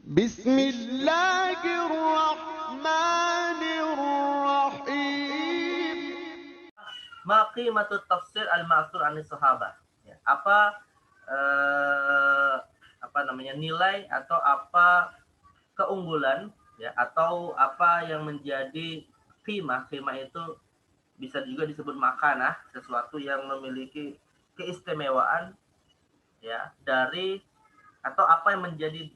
Bismillahirrahmanirrahim. Ma qimatut tafsir al-ma'thur anis sahabat. Ya, apa namanya nilai atau apa keunggulan ya atau apa yang menjadi qimah itu bisa juga disebut makanah, sesuatu yang memiliki keistimewaan ya dari atau apa yang menjadi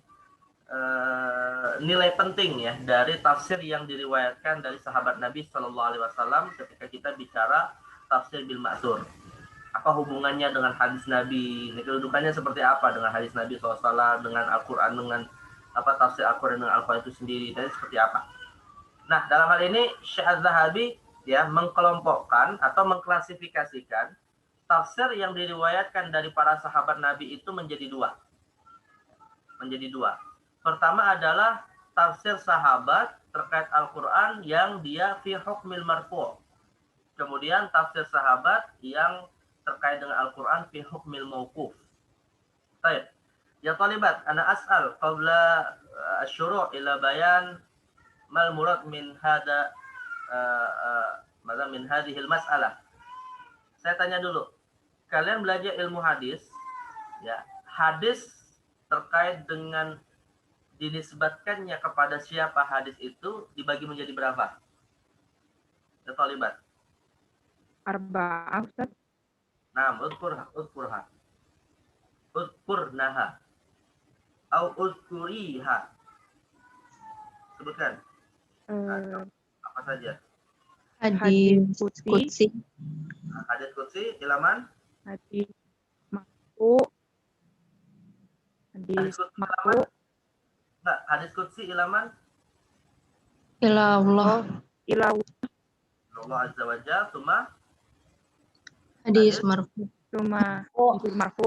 nilai penting ya dari tafsir yang diriwayatkan dari sahabat Nabi Shallallahu Alaihi Wasallam ketika kita bicara tafsir bil ma'thur. Apa hubungannya dengan hadis Nabi? Kedudukannya seperti apa dengan hadis Nabi SAW, dengan Al-Quran, dengan apa tafsir Al-Quran dengan Al-Quran itu sendiri, dan seperti apa? Nah, dalam hal ini Syekh Az-Zahabi ya mengkelompokkan atau mengklasifikasikan tafsir yang diriwayatkan dari para sahabat Nabi itu menjadi dua. Pertama adalah tafsir sahabat terkait Al-Quran yang dia fi hukmil marfu'. Kemudian tafsir sahabat yang terkait dengan Al-Quran fi hukmil mauquf. Baik. Ya talibat, ana as'al qabla asyuru' ila bayan mal murad min hada min hadhil mas'alah. Saya tanya dulu. Kalian belajar ilmu hadis, ya. Hadis terkait dengan dinisbatkannya kepada siapa hadis itu dibagi menjadi berapa? Ya talibat. Arba'ah, Ustaz. Nah, udkurnaha au udkuriha. Sebutkan. Apa saja? Hadis qudsi, Hadis qudsi ilaman? hadis marfu, Hadis hadis qudsi marfu ilaman? Enggak, hadis qudsi ilaman? Ila Allah. ila Allah Azza wa Jalla, summa Hadis marfu. cuma hadis marfu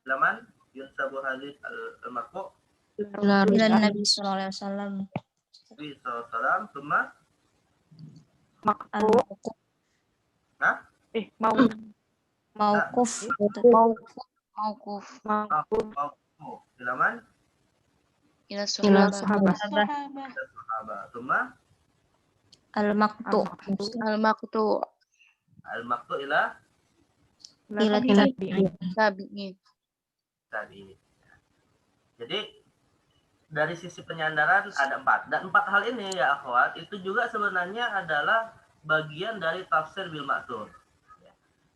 ilaman yunsabu hadis al-marfu Ila ila Nabi sallallahu alaihi wasallam. Nabi SAW, summa maqtu Hah? Mauquf. Mauquf. maqtu ilaman Ila ila sahabat. sahabat sahabat, summa Al-maqtu. Al-maqtu. al-maqtu ila Ila tabi'in. tabi'in. tadi. Jadi dari sisi penyandaran ada 4, dan 4 hal ini ya akhwat itu juga sebenarnya adalah bagian dari tafsir bil ma'thur.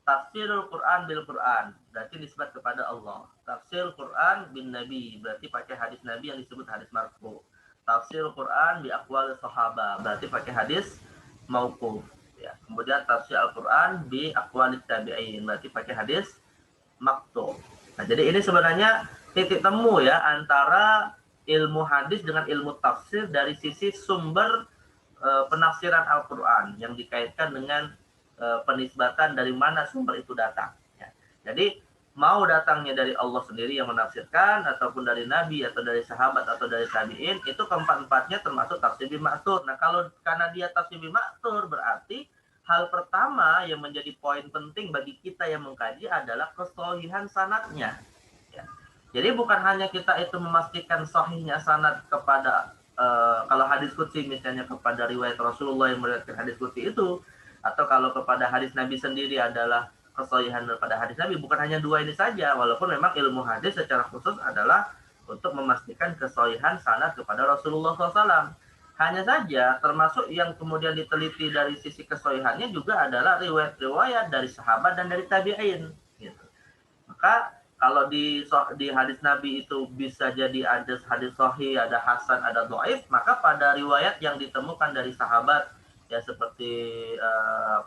Tafsirul Quran bil Quran berarti nisbat kepada Allah. Tafsir Quran bin Nabi berarti pakai hadis Nabi yang disebut hadis marfu. Tafsir Quran bi aqwal sahabat berarti pakai hadis mauquf. Ya. Kemudian tafsir Al-Quran bi aqwalit tabi'in berarti pakai hadis maqtu'. Nah, jadi ini sebenarnya titik temu ya antara ilmu hadis dengan ilmu tafsir dari sisi sumber penafsiran Al-Quran yang dikaitkan dengan penisbatan dari mana sumber itu datang. Ya. Jadi mau datangnya dari Allah sendiri yang menafsirkan ataupun dari Nabi atau dari sahabat atau dari tabi'in, itu keempat-empatnya termasuk tafsir bil ma'thur. Nah, kalau karena dia tafsir bil ma'thur berarti hal pertama yang menjadi poin penting bagi kita yang mengkaji adalah kesahihan sanadnya. Ya. Jadi bukan hanya kita itu memastikan sahihnya sanad kepada kalau hadis qudsi misalnya kepada riwayat Rasulullah yang meriwayatkan hadis qudsi itu, atau kalau kepada hadis Nabi sendiri adalah kesahihan daripada hadis Nabi, bukan hanya dua ini saja, walaupun memang ilmu hadis secara khusus adalah untuk memastikan kesahihan sanad kepada Rasulullah SAW. Hanya saja termasuk yang kemudian diteliti dari sisi kesahihannya juga adalah riwayat-riwayat dari sahabat dan dari tabi'in. Gitu. Maka kalau di hadis Nabi itu bisa jadi ada hadis sahih, ada hasan, ada dhaif, maka pada riwayat yang ditemukan dari sahabat ya seperti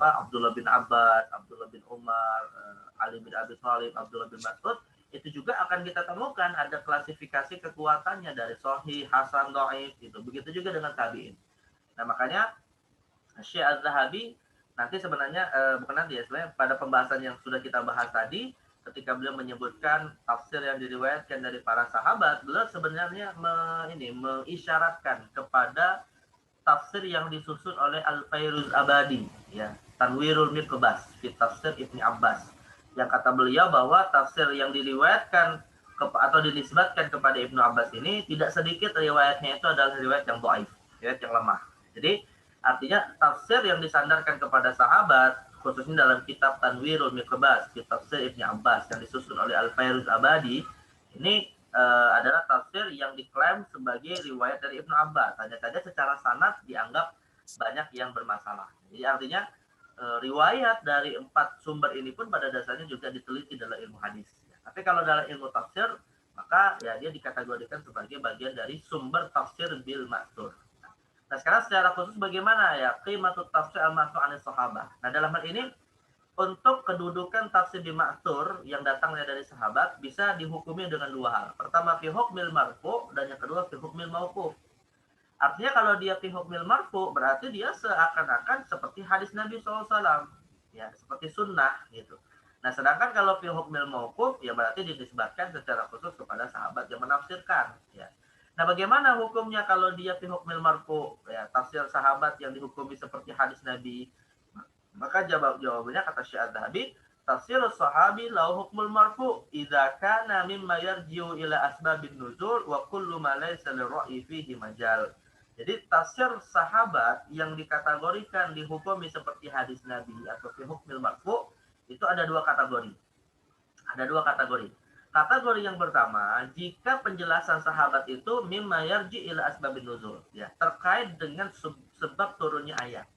Abdullah bin Abbas, Abdullah bin Umar, Ali bin Abi Thalib, Abdullah bin Mas'ud, itu juga akan kita temukan ada klasifikasi kekuatannya dari sahih, hasan, dhaif gitu. Begitu juga dengan tabi'in. Nah, makanya Syekh Az-Zahabi nanti sebenarnya bukan nanti ya, sebenarnya pada pembahasan yang sudah kita bahas tadi, ketika beliau menyebutkan tafsir yang diriwayatkan dari para sahabat, beliau sebenarnya mengisyaratkan kepada tafsir yang disusun oleh Al-Fairuz Abadi, ya, Tanwirul Miqbas fi tafsir Ibni Abbas, yang kata beliau bahwa tafsir yang diriwayatkan atau dinisbatkan kepada Ibnu Abbas ini tidak sedikit riwayatnya itu adalah riwayat yang dhaif, riwayat yang lemah. Jadi artinya tafsir yang disandarkan kepada sahabat, khususnya dalam kitab Tanwirul Miqbas, kitab tafsir Ibnu Abbas yang disusun oleh Al-Fairuz Abadi, ini adalah tafsir yang diklaim sebagai riwayat dari Ibnu Abbas. Hanya saja secara sanad dianggap banyak yang bermasalah. Jadi artinya riwayat dari 4 sumber ini pun pada dasarnya juga diteliti dalam ilmu hadis. Tapi kalau dalam ilmu tafsir, maka ya dia dikategorikan sebagai bagian dari sumber tafsir bil ma'thur. Nah sekarang secara khusus bagaimana ya qimatut tafsir al-ma'thur anis sahabah. Nah dalam hal ini untuk kedudukan tafsir bil ma'thur yang datangnya dari sahabat bisa dihukumi dengan 2 hal. Pertama fi hukmil marfu dan yang kedua fi hukmil mauquf. Artinya kalau dia fi hukmil marfu berarti dia seakan-akan seperti hadis Nabi SAW, ya seperti sunnah gitu. Nah sedangkan kalau fi hukmil mauquf ya berarti dinisbatkan secara khusus kepada sahabat yang menafsirkan, ya. Nah, bagaimana hukumnya kalau dia fi hukmil marfu, ya, tafsir sahabat yang dihukumi seperti hadis Nabi? Maka jawabannya kata Syekh Az-Zahabi, tafsir sahabi lahu hukmul marfu idza kana mimma yarji'u ila asbabin nuzul wa kullu ma laysa lirra'yi fihi majal. Jadi tafsir sahabat yang dikategorikan dihukumi seperti hadis Nabi atau fi hukmil marfu itu ada 2 kategori. Ada 2 kategori. Kategori yang pertama, jika penjelasan sahabat itu mimma yarji ila asbabin nuzul, ya, terkait dengan sebab turunnya ayat.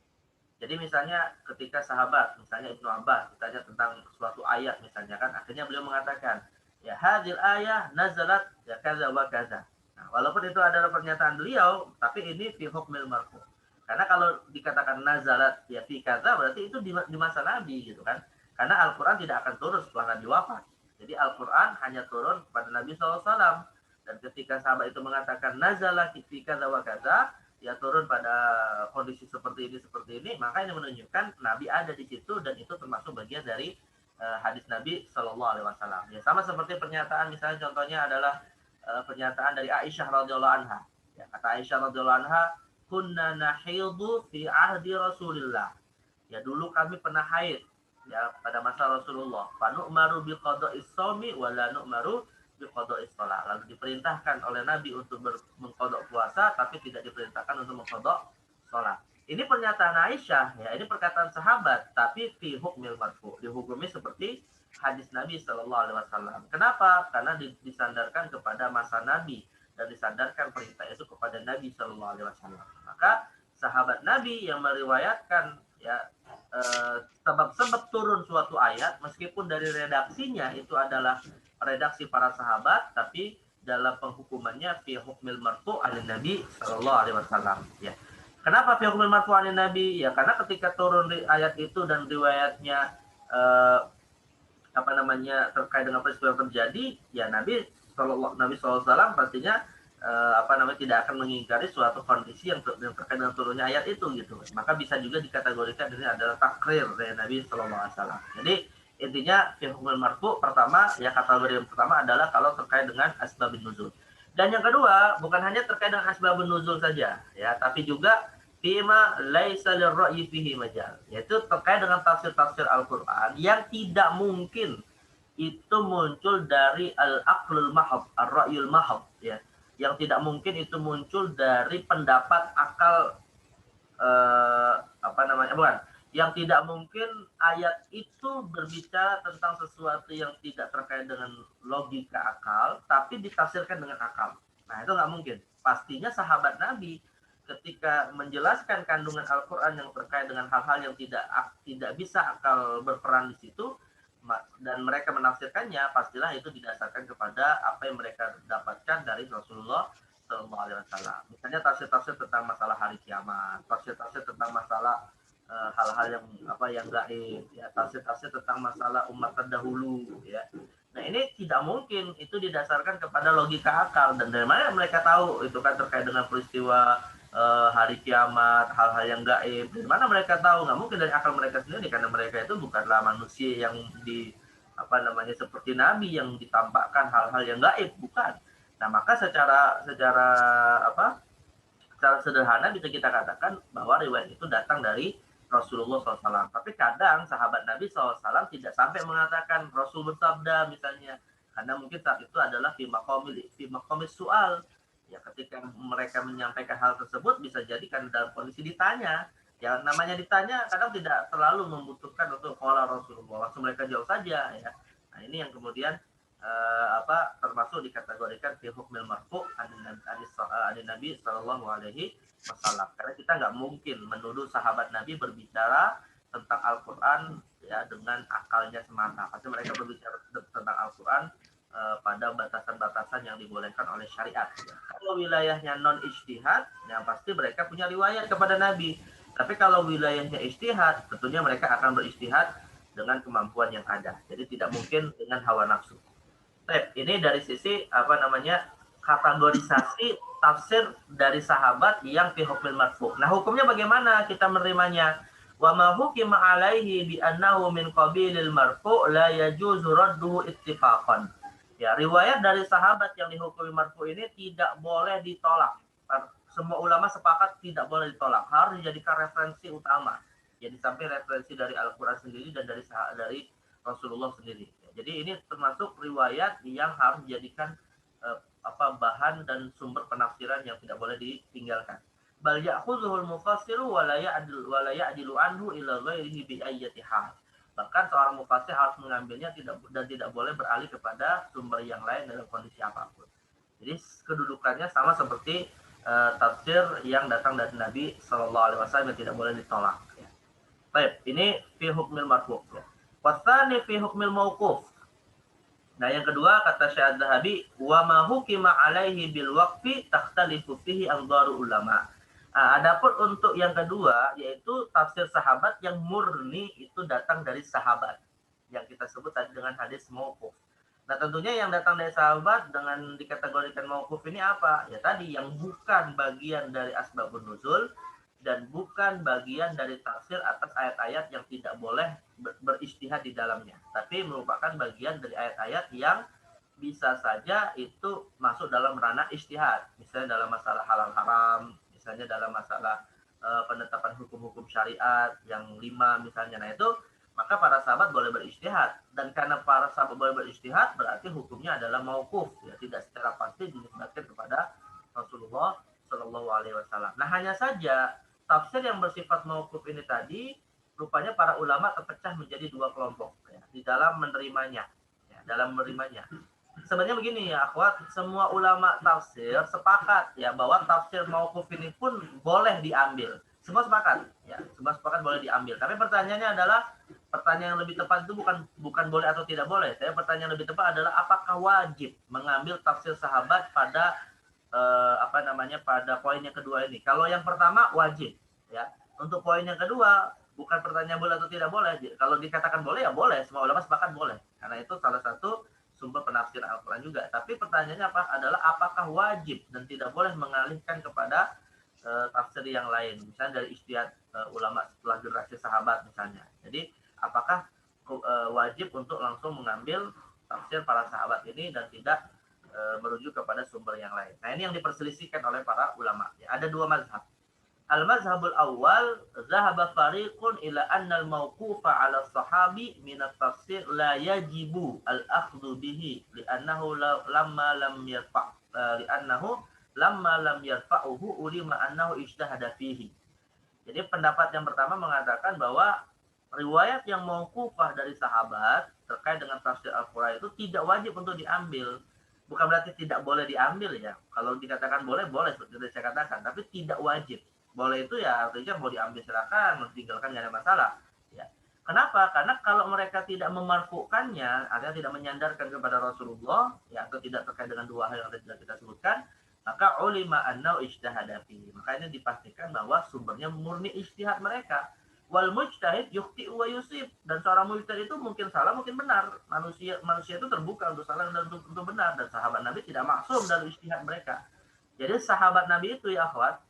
Jadi misalnya ketika sahabat, misalnya Ibnu Abbas ditanya tentang suatu ayat misalnya kan, akhirnya beliau mengatakan, ya hadil ayah nazalat ya kaza wa kaza. Nah, walaupun itu adalah pernyataan beliau, tapi ini fi hukmil marfu. Karena kalau dikatakan nazalat ya fi kaza berarti itu di masa Nabi gitu kan. Karena Al-Qur'an tidak akan turun setelah Nabi wafat. Jadi Al-Quran hanya turun kepada Nabi SAW. Dan ketika sahabat itu mengatakan nazala fi kaza wa kaza, ya turun pada kondisi seperti ini, maka ini menunjukkan Nabi ada di situ dan itu termasuk bagian dari hadis Nabi SAW. Ya sama seperti pernyataan misalnya contohnya adalah pernyataan dari Aisyah radhiyallahu anha. Ya, kata Aisyah radhiyallahu anha, kunna nahidu fi ahdi Rasulillah. Ya dulu kami pernah haid ya pada masa Rasulullah. Fanu'maru biqada'is shaumi wa la nu'maru biqada'is shalah. Lalu diperintahkan oleh Nabi untuk mengqada' puasa tapi tidak diperintahkan untuk mengqada' shalah. Ini pernyataan Aisyah ya, ini perkataan sahabat tapi fi hukmil marfu, dihukumi seperti hadis Nabi sallallahu alaihi wasallam. Kenapa? Karena disandarkan kepada masa Nabi dan disandarkan perintah itu kepada Nabi sallallahu alaihi wasallam. Maka sahabat Nabi yang meriwayatkan ya sebab-sebab turun suatu ayat meskipun dari redaksinya itu adalah redaksi para sahabat tapi dalam penghukumannya fi hukmil marfu' anin Nabi sallallahu alaihi wasallam ya. Kenapa fi hukmil marfu' anin Nabi? Ya karena ketika turun ayat itu dan riwayatnya terkait dengan peristiwa yang terjadi ya Nabi sallallahu alaihi wasallam pastinya tidak akan mengingkari suatu kondisi yang terkait dengan turunnya ayat itu gitu. Maka bisa juga dikategorikan ini adalah takrir dari Nabi Sallallahu Alaihi Wasallam. Jadi intinya fi hukmil marfu pertama ya kategori yang pertama adalah kalau terkait dengan asbabun nuzul. Dan yang kedua bukan hanya terkait dengan asbabun nuzul saja ya, tapi juga fima laisa lirra'yi fihi majal, yaitu terkait dengan tafsir-tafsir Al-Qur'an yang tidak mungkin itu muncul dari al-aqlul mahab, ar-ra'yul mahab ya. Yang tidak mungkin itu muncul dari pendapat akal yang tidak mungkin ayat itu berbicara tentang sesuatu yang tidak terkait dengan logika akal tapi ditafsirkan dengan akal. Nah itu nggak mungkin. Pastinya sahabat Nabi ketika menjelaskan kandungan Al-Quran yang terkait dengan hal-hal yang tidak bisa akal berperan di situ dan mereka menafsirkannya, pastilah itu didasarkan kepada apa yang mereka dapatkan dari Rasulullah Sallallahu Alaihi Wasallam. Misalnya tafsir-tafsir tentang masalah hari kiamat, tafsir-tafsir tentang masalah hal-hal yang gaib, ya, tafsir-tafsir tentang masalah umat terdahulu, ya. Nah ini tidak mungkin itu didasarkan kepada logika akal dan dari mana mereka tahu itu kan terkait dengan peristiwa hari kiamat, hal-hal yang gaib. Dari mana mereka tahu? Nggak mungkin dari akal mereka sendiri karena mereka itu bukanlah manusia yang seperti Nabi yang ditampakkan hal-hal yang gaib, bukan. Nah maka secara sederhana bisa kita katakan bahwa riwayat itu datang dari Rasulullah SAW. Tapi kadang sahabat Nabi SAW tidak sampai mengatakan Rasul bersabda misalnya, karena mungkin saat itu adalah fi maqamis soal. Ya, ketika mereka menyampaikan hal tersebut bisa jadi kan dalam kondisi ditanya. Ya, namanya ditanya kadang tidak terlalu membutuhkan untuk qala Rasulullah, langsung mereka jawab saja ya. Nah, ini yang kemudian termasuk dikategorikan fi hukmil marfu' an Nabi sallallahu alaihi wasallam. Karena kita nggak mungkin menuduh sahabat Nabi berbicara tentang Al-Qur'an ya dengan akalnya semata. Pasti mereka berbicara tentang Al-Qur'an pada batasan-batasan yang dibolehkan oleh syariat. Ya. Kalau wilayahnya non ijtihad, ya pasti mereka punya riwayat kepada Nabi. Tapi kalau wilayahnya ijtihad, tentunya mereka akan berijtihad dengan kemampuan yang ada. Jadi tidak mungkin dengan hawa nafsu. Ini dari sisi kategorisasi tafsir dari sahabat yang fi hukmil marfu'. Nah, hukumnya bagaimana kita menerimanya? Wa ma hukima alaihi bi annahu min qabilil marfu' la yajuzu radduhu ittifaqan. Ya, riwayat dari sahabat yang dihukumi marfu' ini tidak boleh ditolak. Semua ulama sepakat tidak boleh ditolak, harus dijadikan referensi utama. Ya, di samping referensi dari Al-Qur'an sendiri dan dari Rasulullah sendiri. Ya, jadi ini termasuk riwayat yang harus dijadikan bahan dan sumber penafsiran yang tidak boleh ditinggalkan. Bal ya'khudhuhul mufassiru wa la ya'dilu anhu ila ghairihi bi ayyati hal. Bahkan seorang mufassir harus mengambilnya tidak boleh beralih kepada sumber yang lain dalam kondisi apapun. Jadi kedudukannya sama seperti tafsir yang datang dari Nabi Shallallahu Alaihi Wasallam yang tidak boleh ditolak. Ya. Baik, ini fi hukmil marfu'. Ya. Wasani fi hukmil mauquf. Nah, yang kedua kata Syekh Adz-Dzahabi, wa ma hukima alaihi bil waqfi takhtalifu fihi anzaru ulama. Adapun untuk yang kedua yaitu tafsir sahabat yang murni itu datang dari sahabat yang kita sebut tadi dengan hadis mauquf. Nah, tentunya yang datang dari sahabat dengan dikategorikan mauquf ini apa? Ya tadi yang bukan bagian dari asbabun nuzul dan bukan bagian dari tafsir atas ayat-ayat yang tidak boleh berijtihad di dalamnya, tapi merupakan bagian dari ayat-ayat yang bisa saja itu masuk dalam ranah ijtihad, misalnya dalam masalah halal haram, misalnya dalam masalah penetapan hukum-hukum syariat yang 5 misalnya. Nah, itu maka para sahabat boleh berijtihad, dan karena para sahabat boleh berijtihad berarti hukumnya adalah mauquf, ya tidak secara pasti dinisbatkan kepada Rasulullah Shallallahu Alaihi Wasallam. Nah, hanya saja tafsir yang bersifat mauquf ini tadi rupanya para ulama terpecah menjadi 2 kelompok ya, di dalam menerimanya. Ya, dalam menerimanya. Sebenarnya begini ya, akhwat, semua ulama tafsir sepakat ya bahwa tafsir mauquf ini pun boleh diambil. Semua sepakat, ya, semua sepakat boleh diambil. Tapi pertanyaannya adalah, pertanyaan yang lebih tepat itu bukan boleh atau tidak boleh. Tapi pertanyaan yang lebih tepat adalah apakah wajib mengambil tafsir sahabat pada pada poin yang kedua ini. Kalau yang pertama wajib, ya. Untuk poin yang kedua bukan pertanyaan boleh atau tidak boleh. Kalau dikatakan boleh ya boleh, semua ulama sepakat boleh. Karena itu salah satu sumber penafsir Al-Qur'an juga. Tapi pertanyaannya adalah apakah wajib dan tidak boleh mengalihkan kepada tafsir yang lain, misalnya dari ijtihad ulama setelah generasi sahabat misalnya. Jadi apakah wajib untuk langsung mengambil tafsir para sahabat ini dan tidak merujuk kepada sumber yang lain. Nah, ini yang diperselisihkan oleh para ulama. Ya, ada 2 mazhab. Al-mazhabul awal, zahaba fariqun ila anna al-mawqufa 'ala sahabi min at-tafsir la yajibu al-akhdhu bihi li'annahu lamma lam yarfa'uhu ulima annahu ijtahada fihi. Jadi pendapat yang pertama mengatakan bahwa riwayat yang mauqufah dari sahabat terkait dengan tafsir Al-Qur'an itu tidak wajib untuk diambil. Bukan berarti tidak boleh diambil ya. Kalau dikatakan boleh, boleh seperti saya katakan, tapi tidak wajib. Boleh itu ya artinya mau diambil silakan, mau ditinggalkan nggak ada masalah. Ya. Kenapa? Karena kalau mereka tidak memarfukannya, artinya tidak menyandarkan kepada Rasulullah, ya, atau tidak terkait dengan 2 hal yang tadi kita sebutkan, maka ulima annau ijtihada fihi. Maka ini dipastikan bahwa sumbernya murni ijtihad mereka. Wal mujtahid yukhti'u wa yusib. Dan seorang mujtahid itu mungkin salah, mungkin benar. Manusia itu terbuka untuk salah dan untuk benar. Dan sahabat Nabi tidak maksum dalam ijtihad mereka. Jadi sahabat Nabi itu ya akhwat,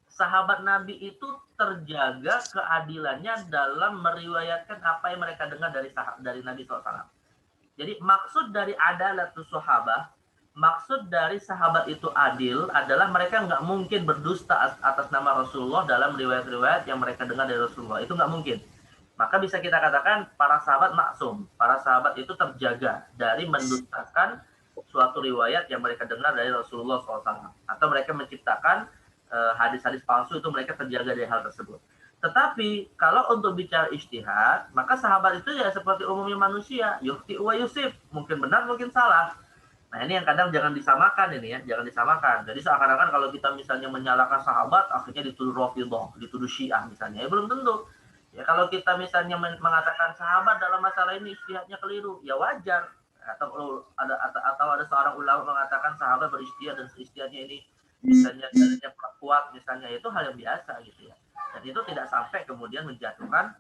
sahabat Nabi itu terjaga keadilannya dalam meriwayatkan apa yang mereka dengar dari Nabi SAW. Jadi maksud dari adalatus sahabah, maksud dari sahabat itu adil adalah mereka nggak mungkin berdusta atas nama Rasulullah dalam riwayat-riwayat yang mereka dengar dari Rasulullah. Itu nggak mungkin. maka bisa kita katakan para sahabat maksum. Para sahabat itu terjaga dari mendustakan suatu riwayat yang mereka dengar dari Rasulullah SAW. Atau mereka menciptakan hadis-hadis palsu, itu mereka terjaga dari hal tersebut. Tetapi kalau untuk bicara ijtihad, maka sahabat itu ya seperti umumnya manusia, yukhti wa yusif, mungkin benar mungkin salah. Nah ini yang kadang jangan disamakan ini ya, jangan disamakan. Jadi seakan-akan kalau kita misalnya menyalahkan sahabat, akhirnya dituduh Rafidhah, dituduh Syiah misalnya, ya belum tentu. Ya kalau kita misalnya mengatakan sahabat dalam masalah ini ijtihadnya keliru, ya wajar. Atau ada seorang ulama mengatakan sahabat berijtihad dan ijtihadnya ini misalnya dalilnya kuat misalnya, itu hal yang biasa gitu ya. Dan itu tidak sampai kemudian menjatuhkan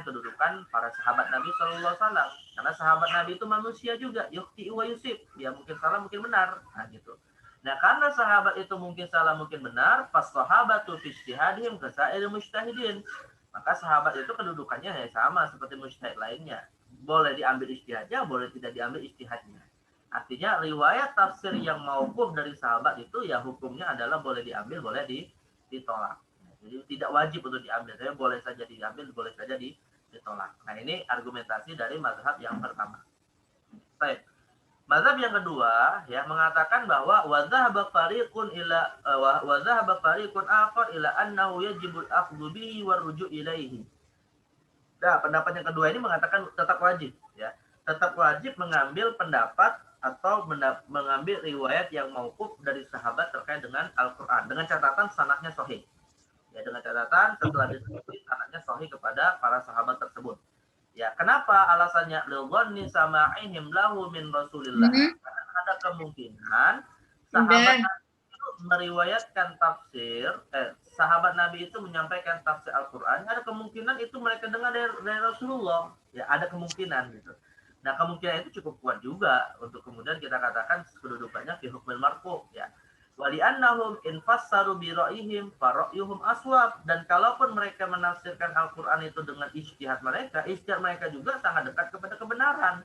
kedudukan para sahabat Nabi Shallallahu Alaihi Wasallam, karena sahabat Nabi itu manusia juga, yukhti wa yusib, ya mungkin salah mungkin benar, nah gitu. Nah karena sahabat itu mungkin salah mungkin benar, pas sahabatu fi ijtihadihim kasair mujtahidin, maka sahabat itu kedudukannya ya sama seperti mujtahid lainnya, boleh diambil ijtihadnya, boleh tidak diambil ijtihadnya. Artinya riwayat tafsir yang mauquf dari sahabat itu ya hukumnya adalah boleh diambil, boleh ditolak. Jadi tidak wajib untuk diambil, tapi boleh saja diambil, boleh saja ditolak. Nah ini argumentasi dari mazhab yang pertama. Baik. Mazhab yang kedua ya mengatakan bahwa wa dhahaba fariqun akhar ila annahu yajibul akhdhu bihi war ruju' ilaihi. Nah, pendapat yang kedua ini mengatakan tetap wajib ya. Tetap wajib mengambil pendapat atau mengambil riwayat yang mauquf dari sahabat terkait dengan Al-Qur'an dengan catatan sanadnya sahih. Ya, dengan catatan setelah disebut sanadnya sahih kepada para sahabat tersebut. Ya, kenapa alasannya lidhanni sama'ihim lahu min Rasulillah? Karena ada kemungkinan sahabat Nabi itu meriwayatkan tafsir, sahabat Nabi itu menyampaikan tafsir Al-Qur'an, ada kemungkinan itu mereka dengar dari Rasulullah. Ya, ada kemungkinan gitu. Nah, kemungkinan itu cukup kuat juga untuk kemudian kita katakan kedudukannya fi hukmil marfu ya. Wali'annahum infassaru bi ra'yihim fa ra'yuhum aswab, dan kalaupun mereka menafsirkan Al-Qur'an itu dengan ijtihad mereka juga sangat dekat kepada kebenaran.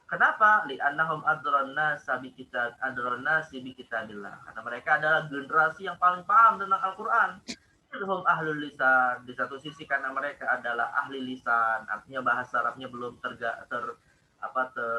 Kenapa? Li'annahum adran nasi bi kitabillah. Karena mereka adalah generasi yang paling paham tentang Al-Qur'an. Hum ahlul lisan, di satu sisi karena mereka adalah ahli lisan, artinya bahasa Arabnya belum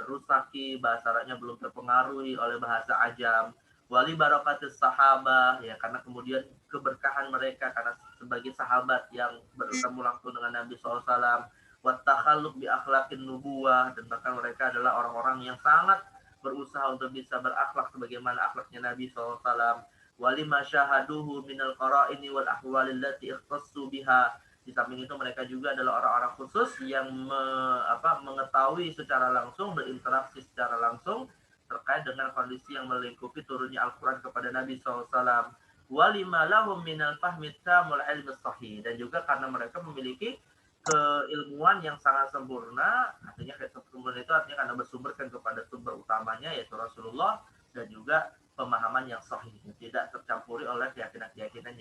terusaki, bahasa Arabnya belum terpengaruhi oleh bahasa ajam. Wali barakatis sahabah, ya karena kemudian keberkahan mereka karena sebagai sahabat yang bertemu langsung dengan Nabi SAW, wattakhalluk bi akhlaqin nubuwah, dan bahkan mereka adalah orang-orang yang sangat berusaha untuk bisa berakhlak sebagaimana akhlaknya Nabi SAW. Wali masyahaduhu minal qara'ini wal ahwalil lati ikhtassu biha, di samping itu mereka juga adalah orang-orang khusus yang mengetahui secara langsung, berinteraksi secara langsung terkait dengan kondisi yang melingkupi turunnya Al-Quran kepada Nabi SAW. Walima lahum minal fahmi tamul ilmi sahih, dan juga karena mereka memiliki keilmuan yang sangat sempurna, artinya sempurna itu artinya karena bersumberkan kepada sumber utamanya yaitu Rasulullah, dan juga pemahaman yang sahih, tidak tercampuri oleh keyakinan-keyakinan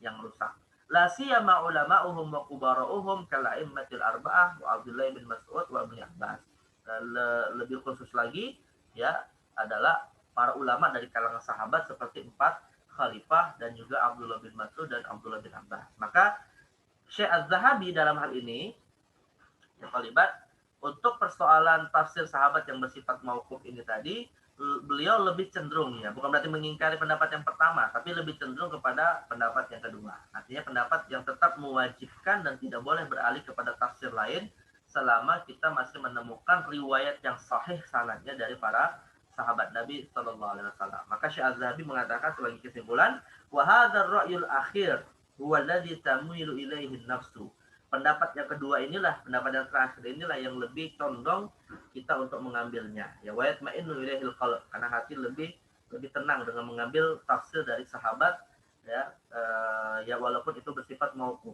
yang rusak. La siyama ulama'uhum wa kubara'uhum kala'immatil arba'ah wa Abdullah bin Mas'ud wa Ibn Abbas. Lebih khusus lagi ya adalah para ulama dari kalangan sahabat seperti 4 khalifah dan juga Abdullah bin Mas'ud dan Abdullah bin Abbas. Maka Syekh Az-Zahabi dalam hal ini yang terlibat untuk persoalan tafsir sahabat yang bersifat mauquf ini tadi, beliau lebih cenderung ya, bukan berarti mengingkari pendapat yang pertama, tapi lebih cenderung kepada pendapat yang kedua. Artinya pendapat yang tetap mewajibkan dan tidak boleh beralih kepada tafsir lain selama kita masih menemukan riwayat yang sahih sanadnya dari para sahabat Nabi Sallallahu Alaihi Wasallam. Maka Syekh Az-Zahabi mengatakan sebagai kesimpulan, wa hadzal ra'yul akhir huwa alladhi tamilu ilaihi nafsu. Pendapat yang kedua inilah, pendapat yang terakhir inilah yang lebih condong kita untuk mengambilnya. Ya wa yatma'innu ilaihil qalb, karena hati lebih tenang dengan mengambil tafsir dari sahabat ya, ya walaupun itu bersifat mauquf.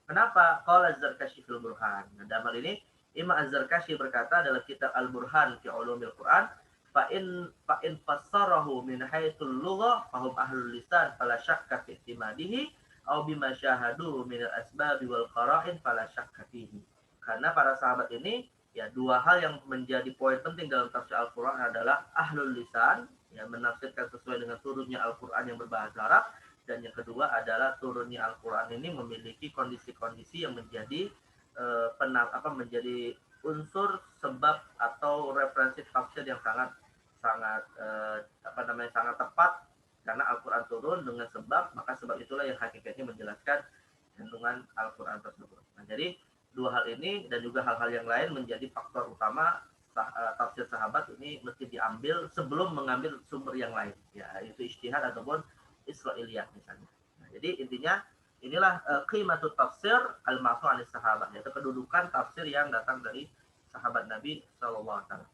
Kenapa? Qala Az-Zarkashi fil Burhan. Nah, dalam hal ini Imam Az-Zarkashi berkata dalam kitab Al-Burhan fi Ulumil Quran, fa in fassarahu min haitsul lughah fa hum ahlul lisan fala syakka fi ihtimadihi aw bima syahadu min al-asbab wal qara'in fala syakka fihi. Karena para sahabat ini ya dua hal yang menjadi poin penting dalam tafsir Al-Qur'an adalah ahlul lisan, yang menafsirkan sesuai dengan turunnya Al-Qur'an yang berbahasa Arab, dan yang kedua adalah turunnya Al-Quran ini memiliki kondisi-kondisi yang menjadi menjadi unsur sebab atau referensi tafsir yang sangat sangat tepat, karena Al-Quran turun dengan sebab, maka sebab itulah yang hakikatnya menjelaskan kandungan Al-Quran tersebut. Nah, jadi dua hal ini dan juga hal-hal yang lain menjadi faktor utama tafsir sahabat ini mesti diambil sebelum mengambil sumber yang lain, ya itu ijtihad ataupun Israiliyah misalnya. Nah, jadi intinya inilah qimatut tafsir al-ma'fu' anis sahabat, yaitu kedudukan tafsir yang datang dari sahabat Nabi sallallahu alaihi wasallam.